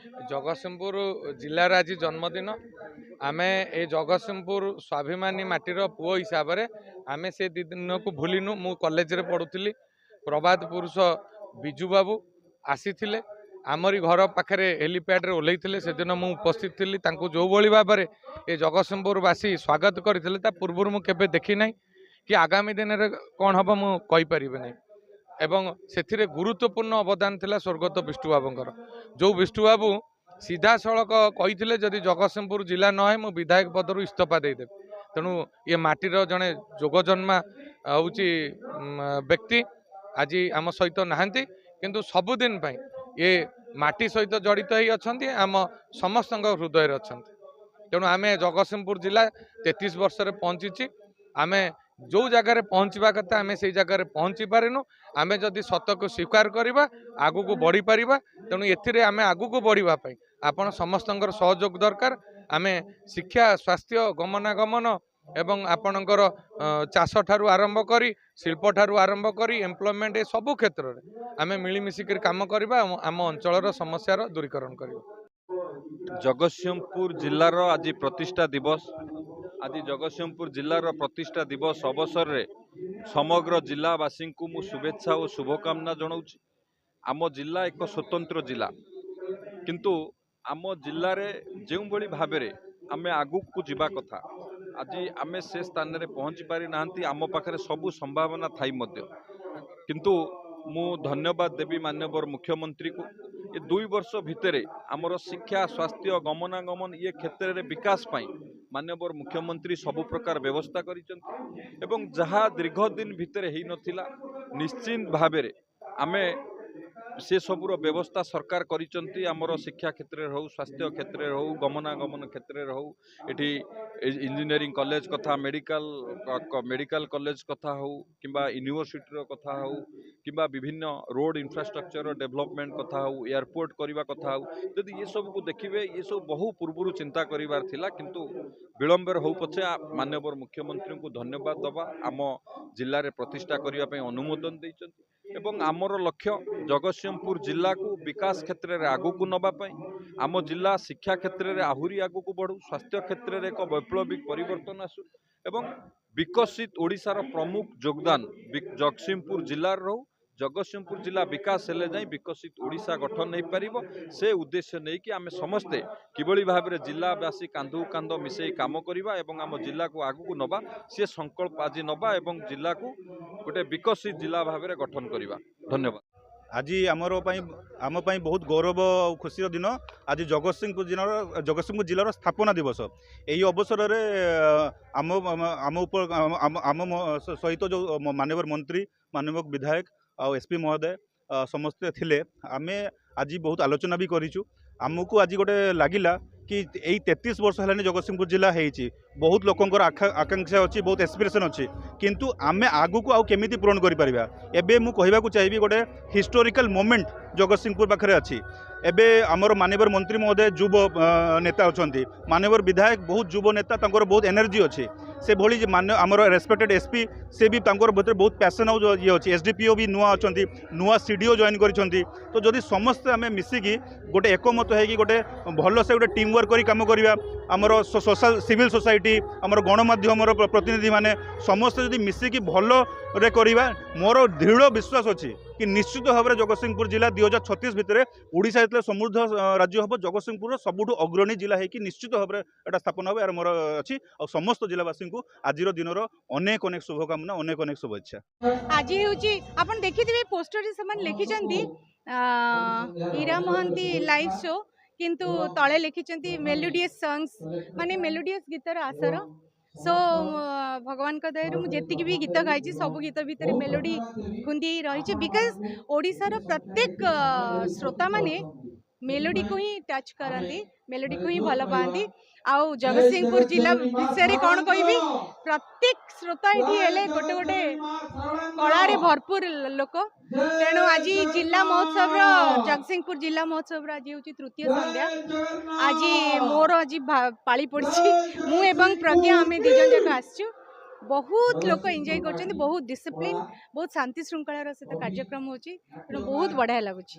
जगतसिंहपुर जिलार आज जन्मदिन आमे ए जगतसिंहपुर स्वाभिमानी माटीर पुओ हिसाब से आमे से दिन को भूलिनु। मु कॉलेज रे पढ़ुली। प्रभात पुरुष बिजू बाबू आसी आमरी घर पाखे हेलीपैड रे ओल्लैथिले से दिन मु उपस्थित थी। जो भली भाव में ये जगतसिंहपुरवासी स्वागत करते पूर्व मु केबे देखी नहीं कि आगामी दिन में कौन हम मु कहि परिबे नहीं। एवं से गुरुत्वपूर्ण अवदान थिला स्वर्गत विष्णुबाबूर। जो विष्णुबाबू सीधा सड़क कही जदि जगतसिंहपुर जिला न है मु विधायक पदर इस्तीफा देदेव। तेणु ये माटीर जड़े जोगजन्मा हूँ व्यक्ति आज आम सहित नहांती किंतु सबुदिन ये माटी सहित जड़ित ही अच्छा आम समस्त हृदय अच्छा। तेणु आम जगतसिंहपुर जिला 33 वर्ष पहुंची आम जो जगार पहुँचवा कथा आम से जगार पहुँची पारिनु। आम जदि सत को स्वीकार करवा आगू को बढ़ी पारिबा। तेणु एथिरे आम आगू को बढ़ापी आपण समस्त सहयोग दरकार। आम शिक्षा स्वास्थ्य गमनागमन एवं आपणकर चाष ठारू आरंभ करी शिल्प ठारू आरंभ करी एम्प्लॉयमेंट ए सबु क्षेत्र में आम मिलमिशिक काम करवा आम अंचल समस्यार दूरीकरण करवा। जगतसिंहपुर जिलार आज प्रतिष्ठा दिवस। आज जगतसिंहपुर जिलार प्रतिष्ठा दिवस अवसर रे समग्र जिलावासी को मु शुभेच्छा और शुभकामना जनाऊँ। आम जिला एक स्वतंत्र जिला किंतु आम जिले में जो भली भाव में आम आगू को जीवा कथा आज आम से स्थान में पहुँची पारि ना। आम पाखे सबू संभावना थाई मध्य किंतु मु धन्यवाद देवी माननीय मुख्यमंत्री को ये 2 वर्ष भितर आमर शिक्षा स्वास्थ्य गमनागमन ये क्षेत्र में विकास पाई माननीय मुख्यमंत्री सबु प्रकार व्यवस्था करिसेंति। जहाँ दीर्घ दिन भितर ही नथिला निश्चित भाव में आमे से सबूर व्यवस्था सरकार करिसेंति। आमर शिक्षा क्षेत्र में हो स्वास्थ्य क्षेत्र में हो गमनागमन क्षेत्र में हो एठी इंजीनियरिंग कॉलेज कथा मेडिकल कॉलेज कथा हो किंबा यूनिवर्सिटी कथा हो किंबा विभिन्न रोड इंफ्रास्ट्रक्चर डेवलपमेंट कथा हो एयरपोर्ट करने कथा हो यदि ये सब को देखिए ये सब बहु पूर्व चिंता करिवार थिला किंतु विलंबर हो पछे माननीय मुख्यमंत्री को धन्यवाद दबा आम जिले में प्रतिष्ठा करने अनुमोदन देइछंती। एवं आमर लक्ष्य जगतसिंहपुर जिला को विकास क्षेत्र में आगू को नवाई आम जिला शिक्षा क्षेत्र में आहुरी आगू को बढ़ू स्वास्थ्य क्षेत्र में एक वैप्लविक परिवर्तन आसू एवं विकसित ओडिशार प्रमुख योगदान जगतसिंहपुर जिलार रहू। जगतसिंहपुर जिला विकास हेले जाई विकसित ओडिशा गठन नहीं पारिबो से उद्देश्य नहीं कि आम समस्ते किभली भाव में जिलावासी कांधु कांध मिसई काम करवा एवं आम जिला को आगू को नवा सी संकल्प आज नवा एवं जिला को गोटे विकसित जिला भाव में गठन करवा। धन्यवाद। आज आम बहुत गौरव और खुशी दिन आज जगतसिंहपुर जिलार स्थापना दिवस। यही अवसर में आम सहित जो माननीय मंत्री माननीय विधायक और एसपी महोदय समस्ते थिले आमे आज बहुत आलोचना भी करिचु। आमको आज गोटे लगिला कि यही 33 वर्ष है जगतसिंहपुर जिला है बहुत लोकंर आकांक्षा अच्छी बहुत एस्पिरेसन अच्छी किंतु आमे आगु को आउ केमिति पूरण करि परिबा। एबे मु कहबाकू चाहिबी गोटे हिस्टोरिकल मोमेंट जगतसिंहपुर पाखरे अच्छी। एबे आमर माननीय मंत्री महोदय युव नेता अच्छा माननीय विधायक बहुत युव नेता तंकर बहुत एनर्जी अच्छी से भली मान्य आमर रेस्पेक्टेड एसपी से भी भीतर बहुत पैसन ये अच्छी एसडीपीओ भी नुआ अच्छा नुआ सीडीओ जॉइन करिसेंती। तो जदि समस्ते आम मिसिकी गोटे एकमत है गोटे भल से गोटे टीम वर्क करी काम करवा आमर सोशल सिविल सोसाइटी आमर गणमाध्यम प्रतिनिधि माने समस्ते जदि मिसिकी भल रे करवा मोर दृढ़ विश्वास अच्छी कि निश्चित भाव में जगतसिंहपुर जिला 2036 भितर ओडिशा जितने समृद्ध राज्य हम जगतसिंहपुर सबुठु अग्रणी जिला है कि निश्चित भाव में एटा स्थापना हो यार मोर अच्छी और समस्त जिलावासी को आज दिन अनेक अनेक शुभकामना अनेक अनेक शुभेच्छा। आज हूँ देखिए पोस्टर से लिखिं ईरा महांती लाइव शो किंतु तले लिखिं मेलोडियस सॉन्ग्स माने मेलोडियस गीतर आसर। सो भगवान का दया मुझे भी गीत गाई सब गीत भितर मेलोडी खुंदी रही बिकज ओडिशार प्रत्येक श्रोता माने मेलोडी को ही टच करती मेलोडी को ही भल पाती। आउ जगतसिंहपुर जिला विषय कौन कहबी प्रत्येक श्रोता ये गोटे गोटे कलारे भरपूर लोक। तेणु आज जिला महोत्सव जगतसिंहपुर जिला महोत्सव आज हूँ तृतीय संध्या। आज मोर आज पाली पड़ी मु एवं प्रज्ञा आम दिजन जाक आसचु बहुत लोक एंजॉय कर बहुत डिसिप्लिन बहुत शांति श्रृंखलार सहित कार्यक्रम होची बहुत बढ़िया लगुच।